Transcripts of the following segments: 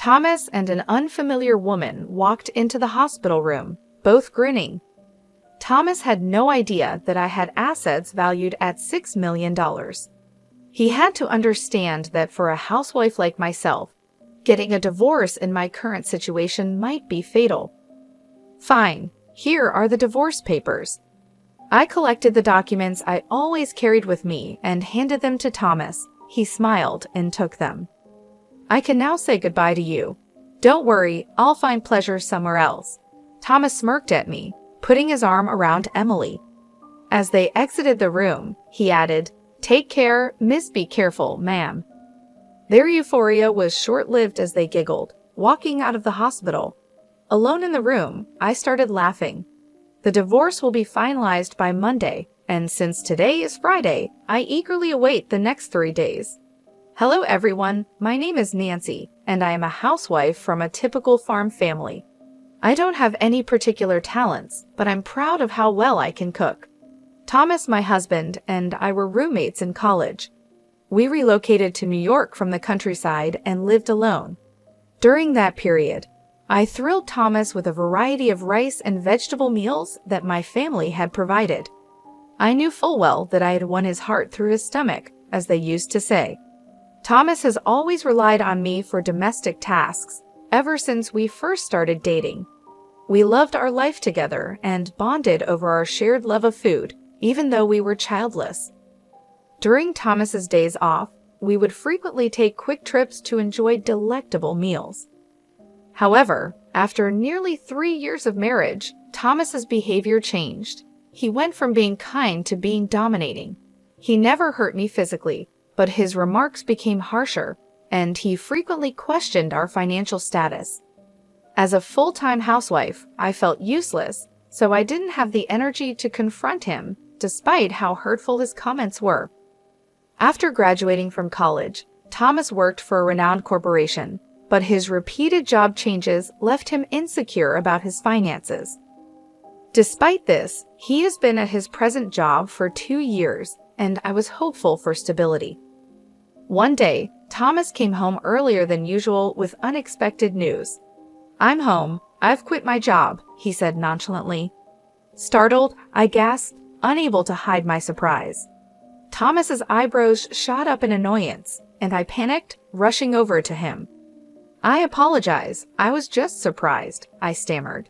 Thomas and an unfamiliar woman walked into the hospital room, both grinning. Thomas had no idea that I had assets valued at $6 million. He had to understand that for a housewife like myself, getting a divorce in my current situation might be fatal. Fine, here are the divorce papers. I collected the documents I always carried with me and handed them to Thomas. He smiled and took them. I can now say goodbye to you. Don't worry, I'll find pleasure somewhere else. Thomas smirked at me, putting his arm around Emily. As they exited the room, he added, "Take care, Miss, be careful, ma'am." Their euphoria was short-lived as they giggled, walking out of the hospital. Alone in the room, I started laughing. The divorce will be finalized by Monday, and since today is Friday, I eagerly await the next 3 days. Hello everyone, my name is Nancy, and I am a housewife from a typical farm family. I don't have any particular talents, but I'm proud of how well I can cook. Thomas, my husband, and I were roommates in college. We relocated to New York from the countryside and lived alone. During that period, I thrilled Thomas with a variety of rice and vegetable meals that my family had provided. I knew full well that I had won his heart through his stomach, as they used to say. Thomas has always relied on me for domestic tasks, ever since we first started dating. We loved our life together and bonded over our shared love of food, even though we were childless. During Thomas's days off, we would frequently take quick trips to enjoy delectable meals. However, after nearly 3 years of marriage, Thomas's behavior changed. He went from being kind to being dominating. He never hurt me physically, but his remarks became harsher, and he frequently questioned our financial status. As a full-time housewife, I felt useless, so I didn't have the energy to confront him, despite how hurtful his comments were. After graduating from college, Thomas worked for a renowned corporation, but his repeated job changes left him insecure about his finances. Despite this, he has been at his present job for 2 years, and I was hopeful for stability. One day, Thomas came home earlier than usual with unexpected news. "I'm home. I've quit my job," he said nonchalantly. Startled, I gasped, unable to hide my surprise. Thomas's eyebrows shot up in annoyance, and I panicked, rushing over to him. "I apologize. I was just surprised," I stammered.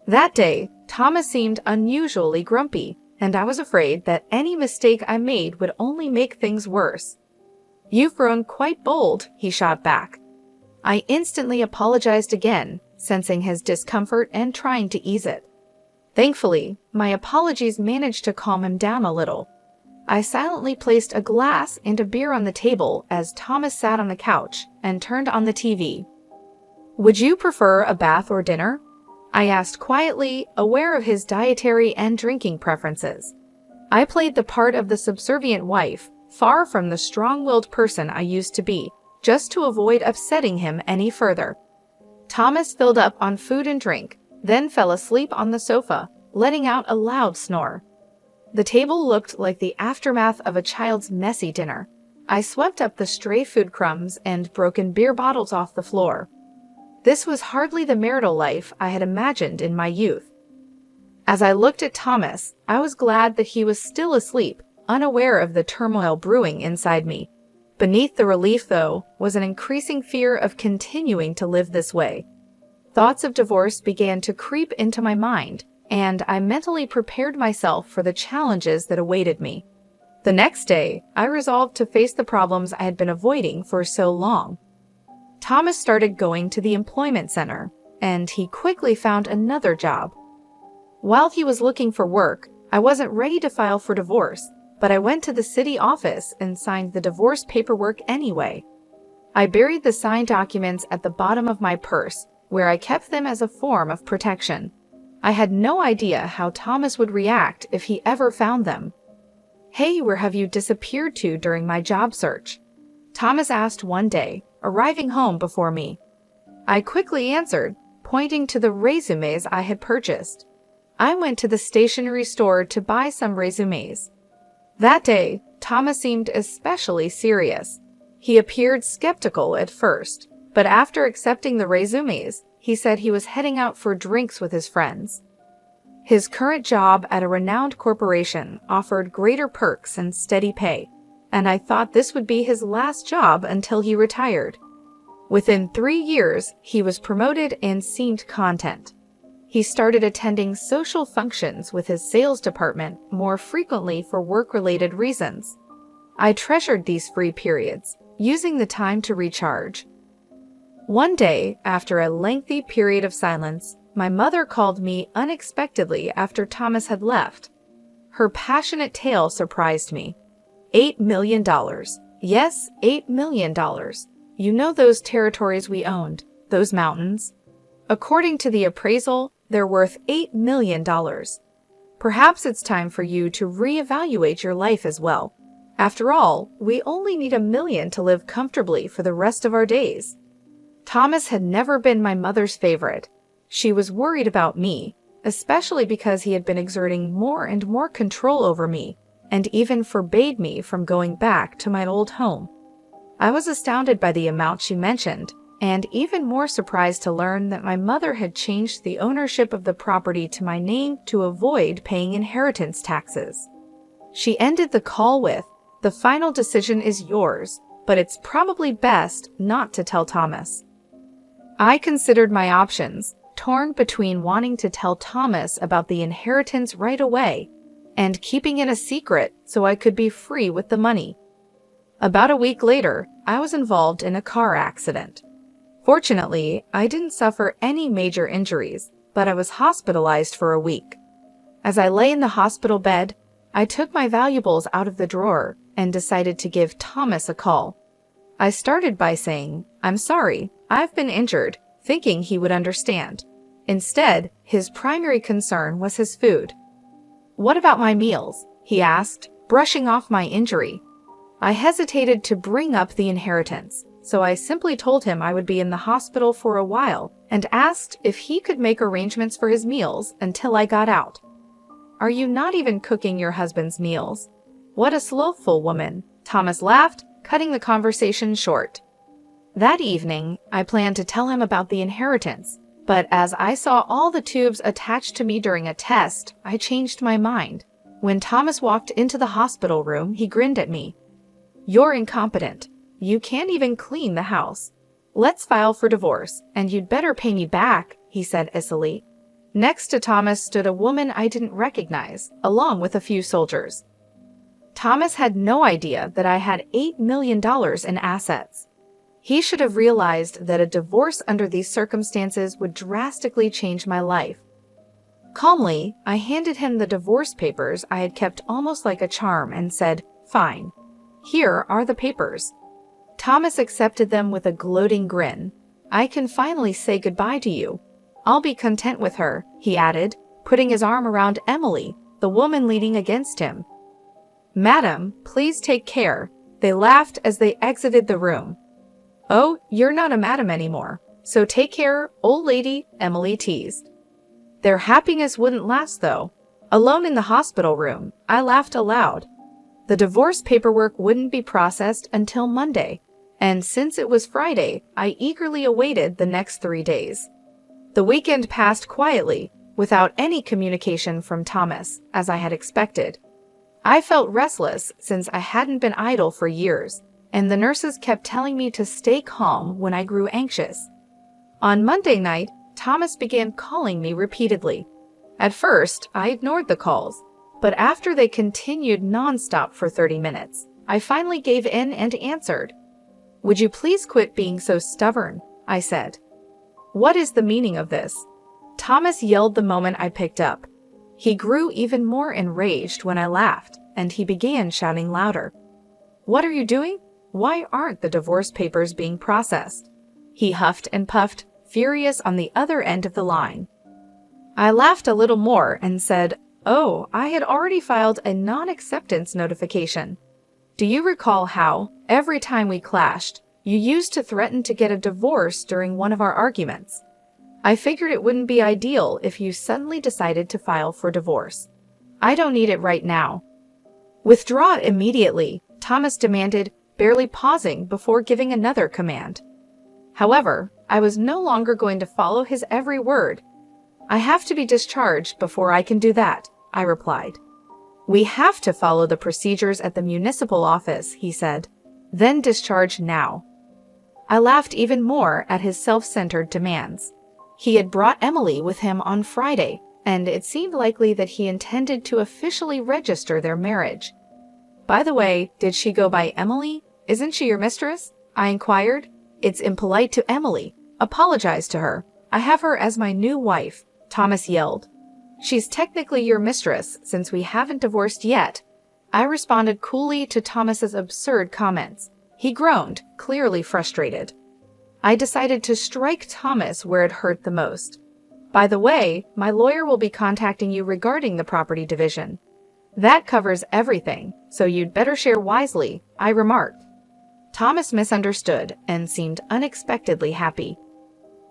That day, Thomas seemed unusually grumpy, and I was afraid that any mistake I made would only make things worse. "You've grown quite bold," he shot back. I instantly apologized again, sensing his discomfort and trying to ease it. Thankfully, my apologies managed to calm him down a little. I silently placed a glass and a beer on the table as Thomas sat on the couch and turned on the TV. "Would you prefer a bath or dinner?" I asked quietly, aware of his dietary and drinking preferences. I played the part of the subservient wife, far from the strong-willed person I used to be, just to avoid upsetting him any further. Thomas filled up on food and drink, then fell asleep on the sofa, letting out a loud snore. The table looked like the aftermath of a child's messy dinner. I swept up the stray food crumbs and broken beer bottles off the floor. This was hardly the marital life I had imagined in my youth. As I looked at Thomas, I was glad that he was still asleep, unaware of the turmoil brewing inside me. Beneath the relief, though, was an increasing fear of continuing to live this way. Thoughts of divorce began to creep into my mind, and I mentally prepared myself for the challenges that awaited me. The next day, I resolved to face the problems I had been avoiding for so long. Thomas started going to the employment center, and he quickly found another job. While he was looking for work, I wasn't ready to file for divorce, but I went to the city office and signed the divorce paperwork anyway. I buried the signed documents at the bottom of my purse, where I kept them as a form of protection. I had no idea how Thomas would react if he ever found them. "Hey, where have you disappeared to during my job search?" Thomas asked one day, arriving home before me. I quickly answered, pointing to the resumes I had purchased. I went to the stationery store to buy some resumes. That day, Thomas seemed especially serious. He appeared skeptical at first, But after accepting the resumes, he said he was heading out for drinks with his friends. His current job at a renowned corporation offered greater perks and steady pay, and I thought this would be his last job until he retired. Within 3 years, he was promoted and seemed content. He started attending social functions with his sales department more frequently for work-related reasons. I treasured these free periods, using the time to recharge. One day, after a lengthy period of silence, my mother called me unexpectedly after Thomas had left. Her passionate tale surprised me. $8 million. Yes, $8 million. You know those territories we owned, those mountains? According to the appraisal, they're worth $8 million. Perhaps it's time for you to reevaluate your life as well. After all, we only need $1 million to live comfortably for the rest of our days. Thomas had never been my mother's favorite. She was worried about me, especially because he had been exerting more and more control over me, and even forbade me from going back to my old home. I was astounded by the amount she mentioned, and even more surprised to learn that my mother had changed the ownership of the property to my name to avoid paying inheritance taxes. She ended the call with, "The final decision is yours, but it's probably best not to tell Thomas." I considered my options, torn between wanting to tell Thomas about the inheritance right away and keeping it a secret so I could be free with the money. About a week later, I was involved in a car accident. Fortunately, I didn't suffer any major injuries, but I was hospitalized for a week. As I lay in the hospital bed, I took my valuables out of the drawer and decided to give Thomas a call. I started by saying, "I'm sorry, I've been injured," thinking he would understand. Instead, his primary concern was his food. "What about my meals?" he asked, brushing off my injury. I hesitated to bring up the inheritance, so I simply told him I would be in the hospital for a while and asked if he could make arrangements for his meals until I got out. "Are you not even cooking your husband's meals? What a slothful woman," Thomas laughed, cutting the conversation short. That evening, I planned to tell him about the inheritance, but as I saw all the tubes attached to me during a test, I changed my mind. When Thomas walked into the hospital room, he grinned at me. "You're incompetent. You can't even clean the house. Let's file for divorce, and you'd better pay me back," he said icily. Next to Thomas stood a woman I didn't recognize, along with a few soldiers. Thomas had no idea that I had $8 million in assets. He should have realized that a divorce under these circumstances would drastically change my life. Calmly, I handed him the divorce papers I had kept almost like a charm and said, "Fine. Here are the papers." Thomas accepted them with a gloating grin. "I can finally say goodbye to you. I'll be content with her," he added, putting his arm around Emily, the woman leaning against him. "Madam, please take care," they laughed as they exited the room. "Oh, you're not a madam anymore, so take care, old lady," Emily teased. Their happiness wouldn't last, though. Alone in the hospital room, I laughed aloud. The divorce paperwork wouldn't be processed until Monday, and since it was Friday, I eagerly awaited the next 3 days. The weekend passed quietly, without any communication from Thomas, as I had expected. I felt restless since I hadn't been idle for years, and the nurses kept telling me to stay calm when I grew anxious. On Monday night, Thomas began calling me repeatedly. At first, I ignored the calls, but after they continued nonstop for 30 minutes, I finally gave in and answered. "Would you please quit being so stubborn?" I said. "What is the meaning of this?" Thomas yelled the moment I picked up. He grew even more enraged when I laughed, and he began shouting louder. "What are you doing? Why aren't the divorce papers being processed?" He huffed and puffed, furious on the other end of the line. I laughed a little more and said, "Oh, I had already filed a non-acceptance notification. Do you recall how, every time we clashed, you used to threaten to get a divorce during one of our arguments? I figured it wouldn't be ideal if you suddenly decided to file for divorce. I don't need it right now." "Withdraw it immediately," Thomas demanded, barely pausing before giving another command. However, I was no longer going to follow his every word. "I have to be discharged before I can do that," I replied. "We have to follow the procedures at the municipal office," he said. "Then discharge now." I laughed even more at his self-centered demands. He had brought Emily with him on Friday, and it seemed likely that he intended to officially register their marriage. "By the way, did she go by Emily? Isn't she your mistress?" I inquired. "It's impolite to Emily. Apologize to her. I have her as my new wife," Thomas yelled. "She's technically your mistress since we haven't divorced yet." I responded coolly to Thomas's absurd comments. He groaned, clearly frustrated. I decided to strike Thomas where it hurt the most. "By the way, my lawyer will be contacting you regarding the property division. That covers everything, so you'd better share wisely," I remarked. Thomas misunderstood and seemed unexpectedly happy.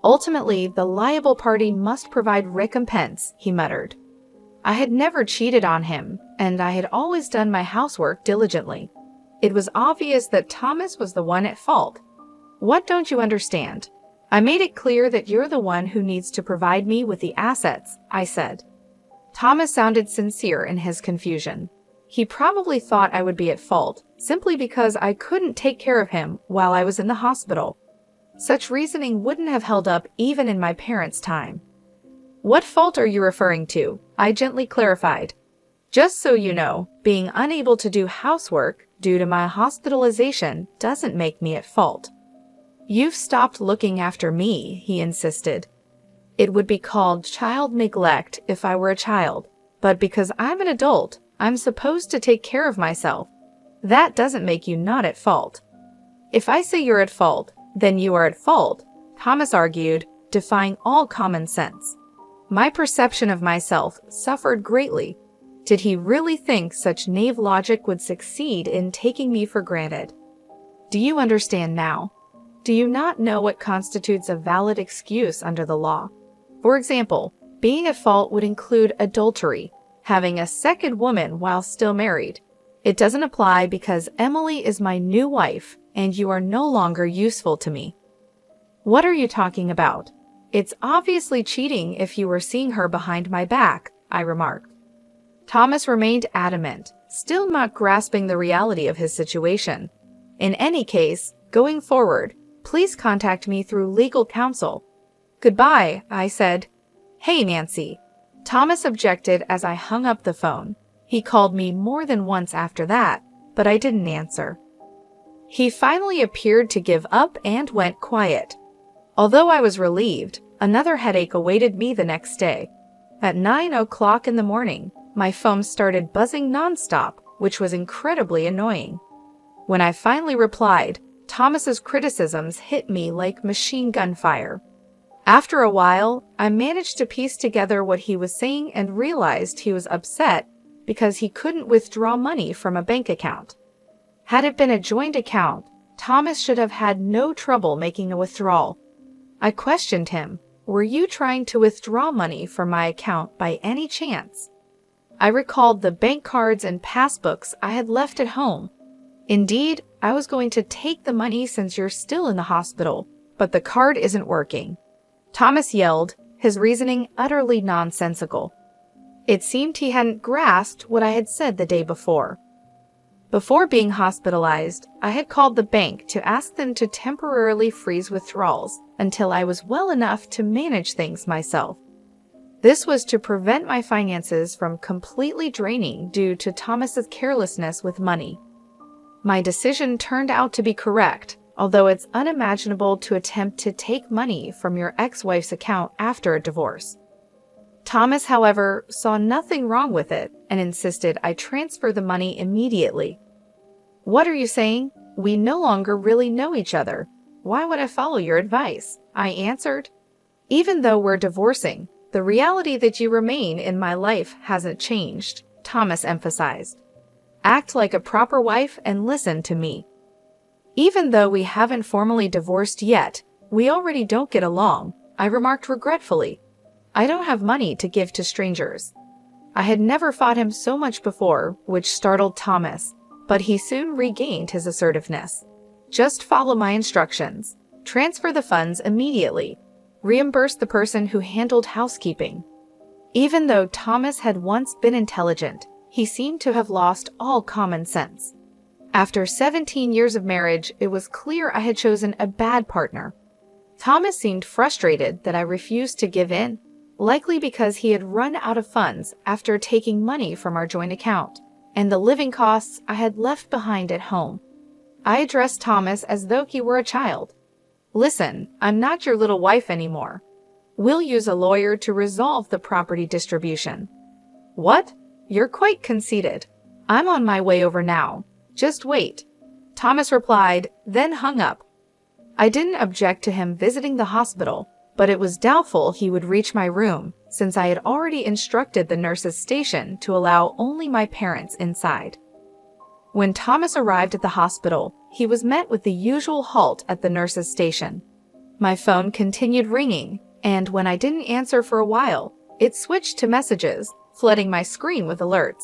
"Ultimately, the liable party must provide recompense," he muttered. I had never cheated on him, and I had always done my housework diligently. It was obvious that Thomas was the one at fault. "What don't you understand? I made it clear that you're the one who needs to provide me with the assets," I said. Thomas sounded sincere in his confusion. He probably thought I would be at fault, simply because I couldn't take care of him while I was in the hospital. Such reasoning wouldn't have held up even in my parents' time. "What fault are you referring to?" I gently clarified. "Just so you know, being unable to do housework due to my hospitalization doesn't make me at fault." "You've stopped looking after me," he insisted. "It would be called child neglect if I were a child, but because I'm an adult, I'm supposed to take care of myself. That doesn't make you not at fault." "If I say you're at fault, then you are at fault," Thomas argued, defying all common sense. My perception of myself suffered greatly. Did he really think such naive logic would succeed in taking me for granted? "Do you understand now? Do you not know what constitutes a valid excuse under the law? For example, being at fault would include adultery, having a second woman while still married. It doesn't apply because Emily is my new wife and you are no longer useful to me." "What are you talking about? It's obviously cheating if you were seeing her behind my back," I remarked. Thomas remained adamant, still not grasping the reality of his situation. "In any case, going forward, please contact me through legal counsel." "Goodbye," I said. "Hey, Nancy." Thomas objected as I hung up the phone. He called me more than once after that, but I didn't answer. He finally appeared to give up and went quiet. Although I was relieved, another headache awaited me the next day. At 9 o'clock in the morning, my phone started buzzing nonstop, which was incredibly annoying. When I finally replied, Thomas's criticisms hit me like machine gun fire. After a while, I managed to piece together what he was saying and realized he was upset because he couldn't withdraw money from a bank account. Had it been a joint account, Thomas should have had no trouble making a withdrawal. I questioned him, "Were you trying to withdraw money from my account by any chance?" I recalled the bank cards and passbooks I had left at home. "Indeed, I was going to take the money since you're still in the hospital, but the card isn't working," Thomas yelled, his reasoning utterly nonsensical. It seemed he hadn't grasped what I had said the day before. Before being hospitalized, I had called the bank to ask them to temporarily freeze withdrawals until I was well enough to manage things myself. This was to prevent my finances from completely draining due to Thomas's carelessness with money. My decision turned out to be correct, although it's unimaginable to attempt to take money from your ex-wife's account after a divorce. Thomas, however, saw nothing wrong with it and insisted I transfer the money immediately. "What are you saying? We no longer really know each other. Why would I follow your advice?" I answered. "Even though we're divorcing, the reality that you remain in my life hasn't changed," Thomas emphasized. "Act like a proper wife and listen to me." "Even though we haven't formally divorced yet, we already don't get along," I remarked regretfully. "I don't have money to give to strangers." I had never fought him so much before, which startled Thomas, but he soon regained his assertiveness. "Just follow my instructions. transfer the funds immediately, reimburse the person who handled housekeeping. Even though Thomas had once been intelligent, he seemed to have lost all common sense. After 17 years of marriage, it was clear I had chosen a bad partner. Thomas seemed frustrated that I refused to give in, likely because he had run out of funds after taking money from our joint account and the living costs I had left behind at home. I addressed Thomas as though he were a child. "Listen, I'm not your little wife anymore. We'll use a lawyer to resolve the property distribution." "What? You're quite conceited. I'm on my way over now. Just wait," Thomas replied, then hung up. I didn't object to him visiting the hospital, but it was doubtful he would reach my room since I had already instructed the nurse's station to allow only my parents inside. When Thomas arrived at the hospital, he was met with the usual halt at the nurse's station. My phone continued ringing, and when I didn't answer for a while, it switched to messages, flooding my screen with alerts.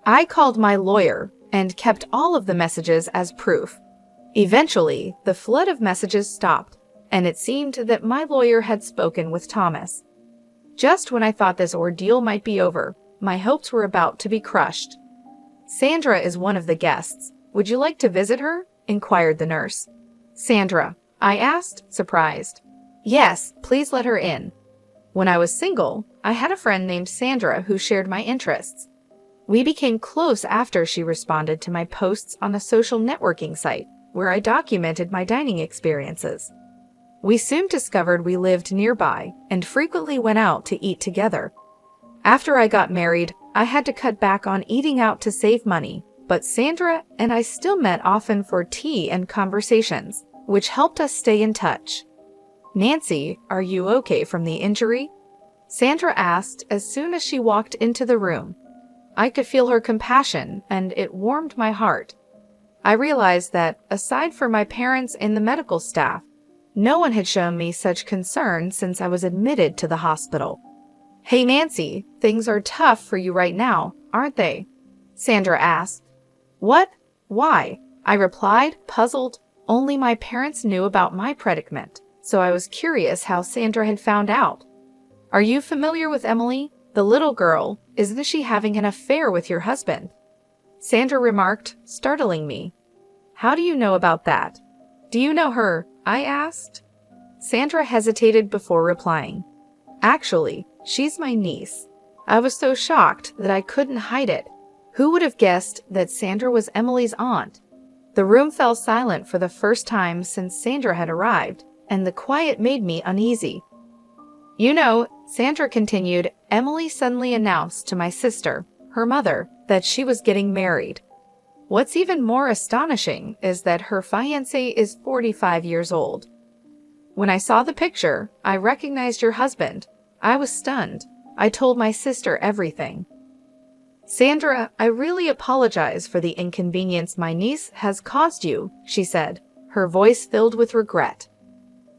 I called my lawyer and kept all of the messages as proof. Eventually, the flood of messages stopped, and it seemed that my lawyer had spoken with Thomas. Just when I thought this ordeal might be over, my hopes were about to be crushed. "Sandra is one of the guests. Would you like to visit her?" inquired the nurse. "Sandra?" I asked, surprised. "Yes, please let her in." When I was single, I had a friend named Sandra who shared my interests. We became close after she responded to my posts on a social networking site where I documented my dining experiences. We soon discovered we lived nearby and frequently went out to eat together. After I got married, I had to cut back on eating out to save money, but Sandra and I still met often for tea and conversations, which helped us stay in touch. "Nancy, are you okay from the injury?" Sandra asked as soon as she walked into the room. I could feel her compassion, and it warmed my heart. I realized that, aside from my parents and the medical staff, no one had shown me such concern since I was admitted to the hospital. "Hey Nancy, things are tough for you right now, aren't they?" Sandra asked. "What? Why?" I replied, puzzled. Only my parents knew about my predicament, so I was curious how Sandra had found out. "Are you familiar with Emily, the little girl? Isn't she having an affair with your husband?" Sandra remarked, startling me. "How do you know about that?" "Do you know her?" I asked. Sandra hesitated before replying. "Actually, she's my niece." I was so shocked that I couldn't hide it. Who would have guessed that Sandra was Emily's aunt? The room fell silent for the first time since Sandra had arrived, and the quiet made me uneasy. "You know," Sandra continued, "Emily suddenly announced to my sister, her mother, that she was getting married. What's even more astonishing is that her fiancé is 45 years old. When I saw the picture, I recognized your husband. I was stunned. I told my sister everything." "Sandra, I really apologize for the inconvenience my niece has caused you," she said, her voice filled with regret.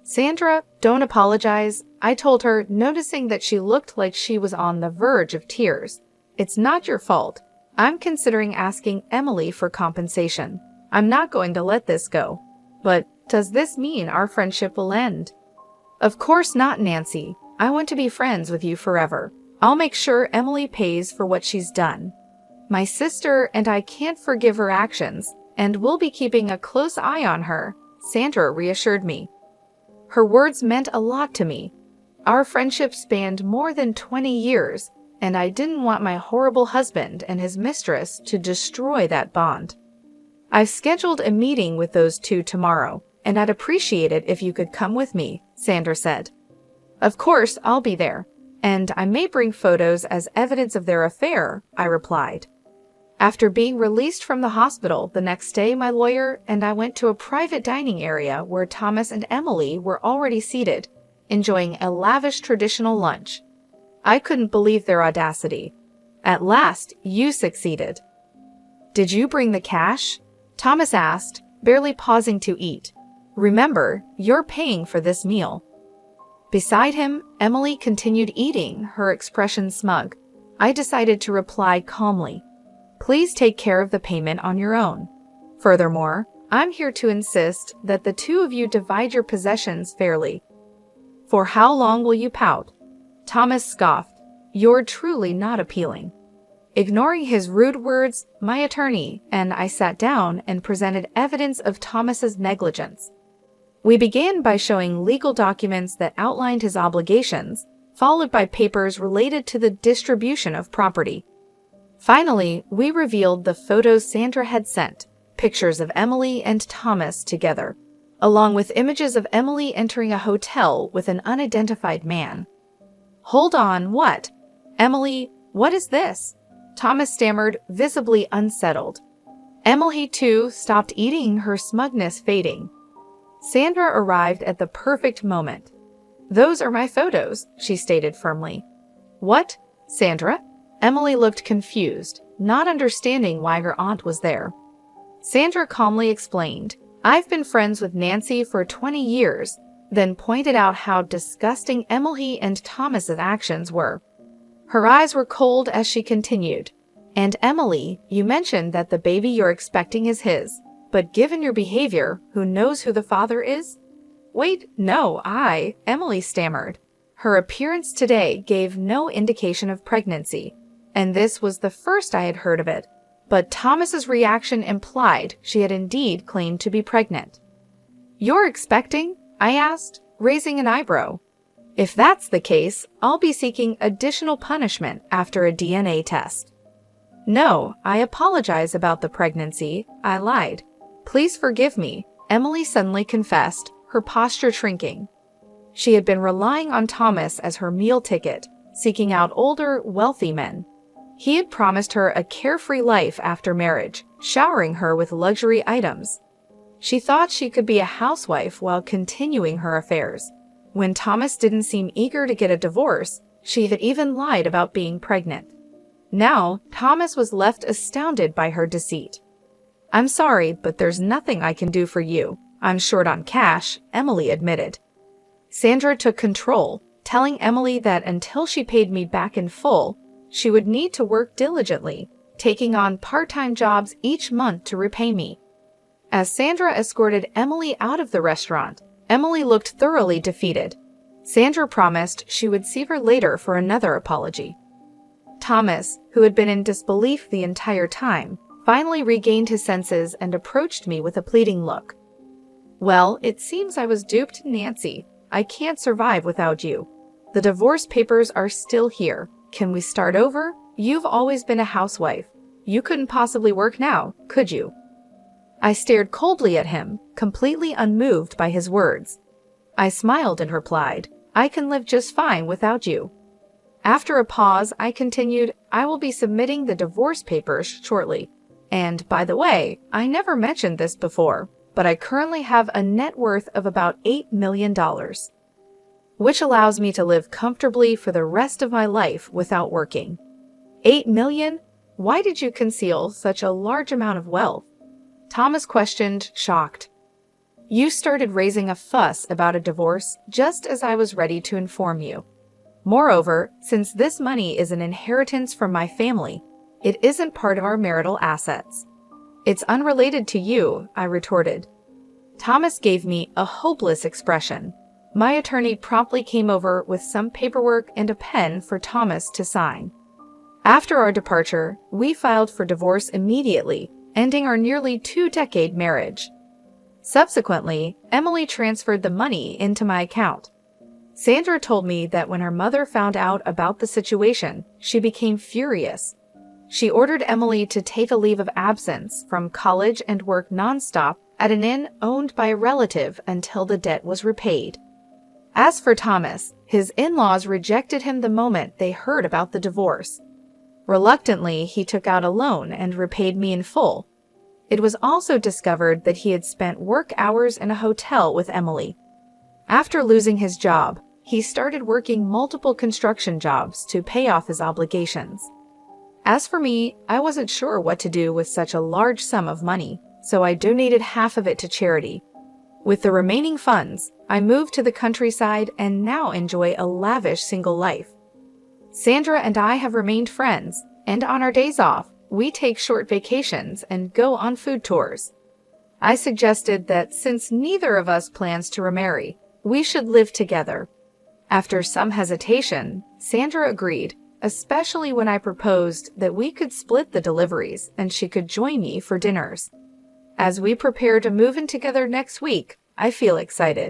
"Sandra, don't apologize," I told her, noticing that she looked like she was on the verge of tears. "It's not your fault. I'm considering asking Emily for compensation. I'm not going to let this go. But does this mean our friendship will end?" "Of course not, Nancy. I want to be friends with you forever. I'll make sure Emily pays for what she's done. My sister and I can't forgive her actions, and we'll be keeping a close eye on her," Sandra reassured me. Her words meant a lot to me. Our friendship spanned more than 20 years, and I didn't want my horrible husband and his mistress to destroy that bond. "I've scheduled a meeting with those two tomorrow, and I'd appreciate it if you could come with me," Sandra said. "Of course, I'll be there, and I may bring photos as evidence of their affair," I replied. After being released from the hospital the next day, my lawyer and I went to a private dining area where Thomas and Emily were already seated, enjoying a lavish traditional lunch. I couldn't believe their audacity. "At last, you succeeded." "Did you bring the cash?" Thomas asked, barely pausing to eat. "Remember, you're paying for this meal." Beside him, Emily continued eating, her expression smug. I decided to reply calmly. "Please take care of the payment on your own. Furthermore, I'm here to insist that the two of you divide your possessions fairly. For how long will you pout? Thomas scoffed. You're truly not appealing. Ignoring his rude words, my attorney and I sat down and presented evidence of Thomas's negligence. We began by showing legal documents that outlined his obligations, followed by papers related to the distribution of property. Finally, we revealed the photos Sandra had sent, pictures of Emily and Thomas together, along with images of Emily entering a hotel with an unidentified man. Hold on, what? Emily, what is this? Thomas stammered, visibly unsettled. Emily, too, stopped eating, her smugness fading. Sandra arrived at the perfect moment. Those are my photos, she stated firmly. What? Sandra? Emily looked confused, not understanding why her aunt was there. Sandra calmly explained, I've been friends with Nancy for 20 years, then pointed out how disgusting Emily and Thomas's actions were. Her eyes were cold as she continued. And Emily, you mentioned that the baby you're expecting is his, but given your behavior, who knows who the father is? Wait, no, Emily stammered. Her appearance today gave no indication of pregnancy, and this was the first I had heard of it. But Thomas's reaction implied she had indeed claimed to be pregnant. You're expecting? I asked, raising an eyebrow. If that's the case, I'll be seeking additional punishment after a DNA test. No, I apologize about the pregnancy, I lied. Please forgive me, Emily suddenly confessed, her posture shrinking. She had been relying on Thomas as her meal ticket, seeking out older, wealthy men. He had promised her a carefree life after marriage, showering her with luxury items. She thought she could be a housewife while continuing her affairs. When Thomas didn't seem eager to get a divorce, she had even lied about being pregnant. Now, Thomas was left astounded by her deceit. I'm sorry, but there's nothing I can do for you. I'm short on cash, Emily admitted. Sandra took control, telling Emily that until she paid me back in full, she would need to work diligently, taking on part-time jobs each month to repay me. As Sandra escorted Emily out of the restaurant, Emily looked thoroughly defeated. Sandra promised she would see her later for another apology. Thomas, who had been in disbelief the entire time, finally regained his senses and approached me with a pleading look. Well, it seems I was duped, Nancy. I can't survive without you. The divorce papers are still here. Can we start over? You've always been a housewife. You couldn't possibly work now, could you? I stared coldly at him, completely unmoved by his words. I smiled and replied, I can live just fine without you. After a pause, I continued, I will be submitting the divorce papers shortly. And, by the way, I never mentioned this before, but I currently have a net worth of about $8 million, which allows me to live comfortably for the rest of my life without working. $8 million? Why did you conceal such a large amount of wealth? Thomas questioned, shocked. You started raising a fuss about a divorce just as I was ready to inform you. Moreover, since this money is an inheritance from my family, it isn't part of our marital assets. It's unrelated to you, I retorted. Thomas gave me a hopeless expression. My attorney promptly came over with some paperwork and a pen for Thomas to sign. After our departure, we filed for divorce immediately, ending our nearly 2-decade marriage. Subsequently, Emily transferred the money into my account. Sandra told me that when her mother found out about the situation, she became furious. She ordered Emily to take a leave of absence from college and work nonstop at an inn owned by a relative until the debt was repaid. As for Thomas, his in-laws rejected him the moment they heard about the divorce. Reluctantly, he took out a loan and repaid me in full. It was also discovered that he had spent work hours in a hotel with Emily. After losing his job, he started working multiple construction jobs to pay off his obligations. As for me, I wasn't sure what to do with such a large sum of money, so I donated half of it to charity. With the remaining funds, I moved to the countryside and now enjoy a lavish single life. Sandra and I have remained friends, and on our days off, we take short vacations and go on food tours. I suggested that since neither of us plans to remarry, we should live together. After some hesitation, Sandra agreed, especially when I proposed that we could split the deliveries and she could join me for dinners. As we prepare to move in together next week, I feel excited.